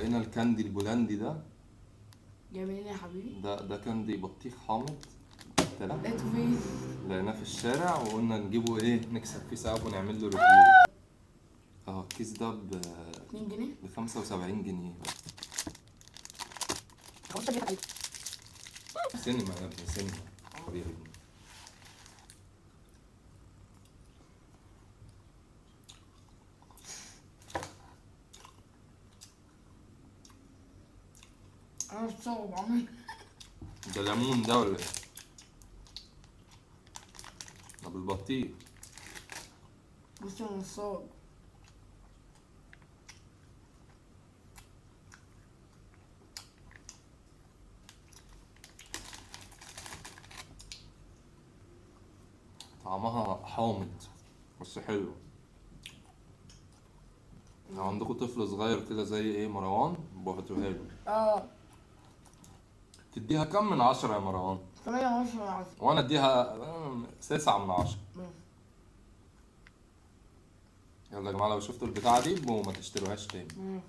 لقينا الكاندي البولندي ده. جاي منين يا حبيبي؟ ده كاندي بطيخ حامض. طلع لقيته فين؟ لقيناه في الشارع وقلنا نجيبه ايه، نكسب فيه ثواب ونعمل له ريفيو. اهو الكيس ده 2 جنيه؟ ب 75 جنيه. خلاص بيضحك عليك. سينما يا ابني، سينما طبيعي. انا متصور عمري. ده ليمون ده ولا ايه؟ ده بالبطيخ. بص انا متصور. طعمها حامض بس حلو. لو عندكم طفل صغير كده زي ايه مروان بوهاتوها له. اه تديها كم من 10 يا مروان؟ 8 10 وانا اديها 9 من 10. يلا يا جماعه، لو شفتوا البتاعه دي وما تشتروهاش تاني.